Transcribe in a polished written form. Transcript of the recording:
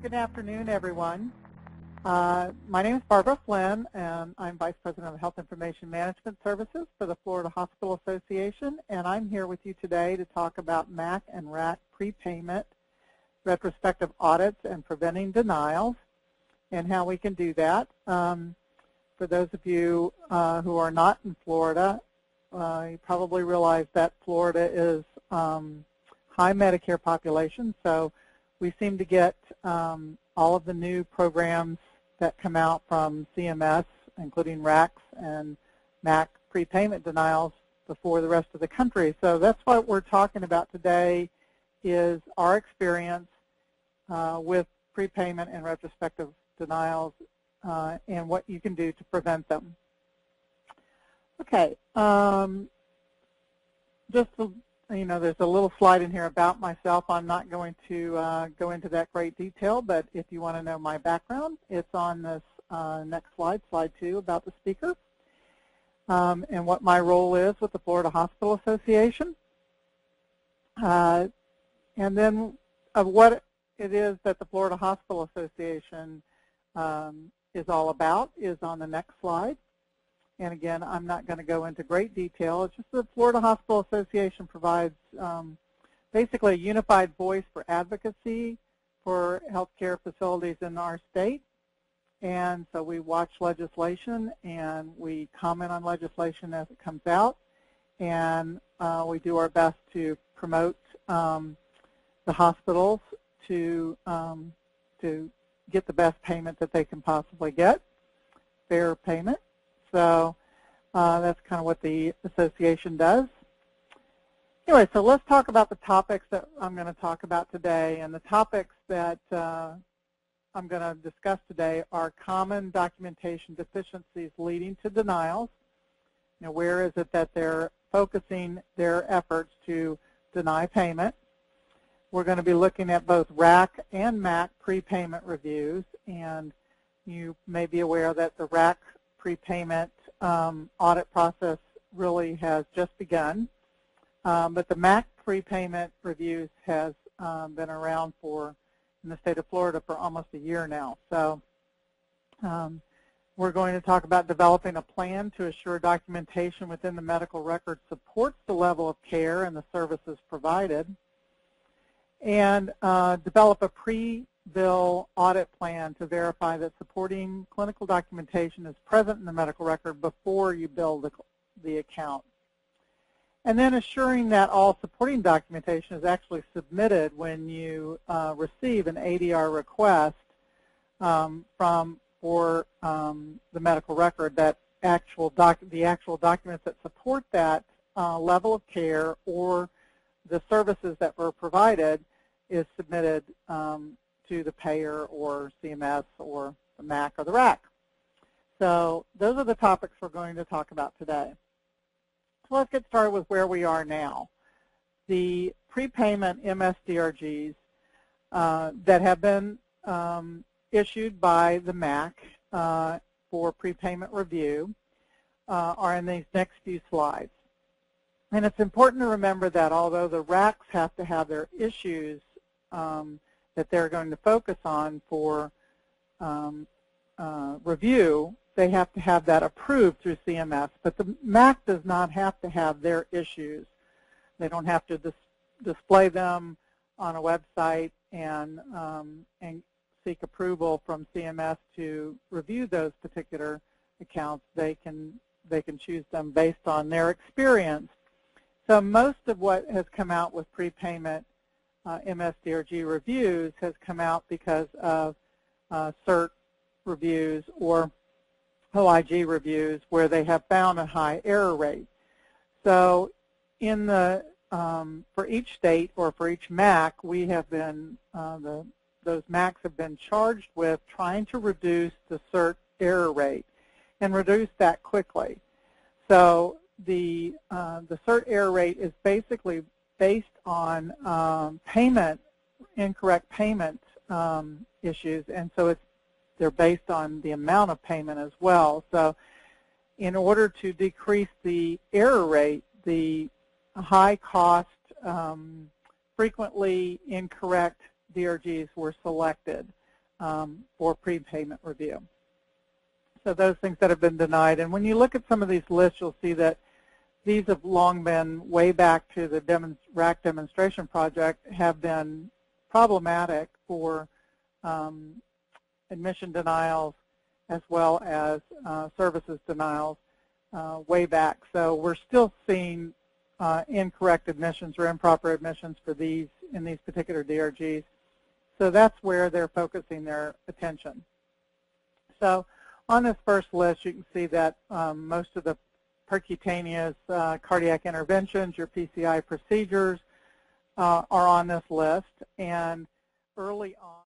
Good afternoon, everyone. My name is Barbara Flynn, and I'm Vice President of Health Information Management Services for the Florida Hospital Association, and I'm here with you today to talk about MAC and RAC prepayment, retrospective audits, and preventing denials, and how we can do that. For those of you who are not in Florida, you probably realize that Florida is high Medicare population, so we seem to get all of the new programs that come out from CMS, including RACs and MAC prepayment denials before the rest of the country. So that's what we're talking about today, is our experience with prepayment and retrospective denials and what you can do to prevent them. Okay, just to, there's a little slide in here about myself. I'm not going to go into that great detail, but if you want to know my background, it's on this next slide, slide 2, about the speaker, and what my role is with the Florida Hospital Association, and then of what it is that the Florida Hospital Association is all about is on the next slide. And again, I'm not going to go into great detail. It's just the Florida Hospital Association provides basically a unified voice for advocacy for healthcare facilities in our state. And so we watch legislation and we comment on legislation as it comes out. And we do our best to promote the hospitals to get the best payment that they can possibly get, fair payment. So that's kind of what the association does. Anyway, so let's talk about the topics that I'm going to talk about today. And the topics that I'm going to discuss today are common documentation deficiencies leading to denials. Where is it that they're focusing their efforts to deny payment? We're going to be looking at both RAC and MAC prepayment reviews. And you may be aware that the RAC prepayment audit process really has just begun, but the MAC prepayment reviews has been around in the state of Florida for almost a year now. So we're going to talk about developing a plan to assure documentation within the medical record supports the level of care and the services provided, and develop a pre-bill audit plan to verify that supporting clinical documentation is present in the medical record before you bill the account. And then assuring that all supporting documentation is actually submitted when you receive an ADR request for the medical record, that the actual documents that support that level of care or the services that were provided is submitted to the payer or CMS or the MAC or the RAC. So those are the topics we're going to talk about today. So let's get started with where we are now. The prepayment MSDRGs that have been issued by the MAC for prepayment review are in these next few slides. And it's important to remember that although the RACs have to have their issues that they're going to focus on for review, they have to have that approved through CMS. But the MAC does not have to have their issues. They don't have to display them on a website and seek approval from CMS to review those particular accounts. They can choose them based on their experience. So most of what has come out with prepayment MSDRG reviews has come out because of CERT reviews or OIG reviews where they have found a high error rate. So in the for each state or for each MAC, we have been those MACs have been charged with trying to reduce the CERT error rate and reduce that quickly. So the CERT error rate is basically based on incorrect payment issues, and so they're based on the amount of payment as well. So in order to decrease the error rate, the high cost, frequently incorrect DRGs were selected. for prepayment review. So those things that have been denied. And when you look at some of these lists, you'll see that these have long been, way back to the RAC demonstration project, have been problematic for admission denials as well as services denials way back. So we're still seeing incorrect admissions or improper admissions for these in these particular DRGs. So that's where they're focusing their attention. So on this first list, you can see that most of the percutaneous cardiac interventions, your PCI procedures, are on this list. And early on,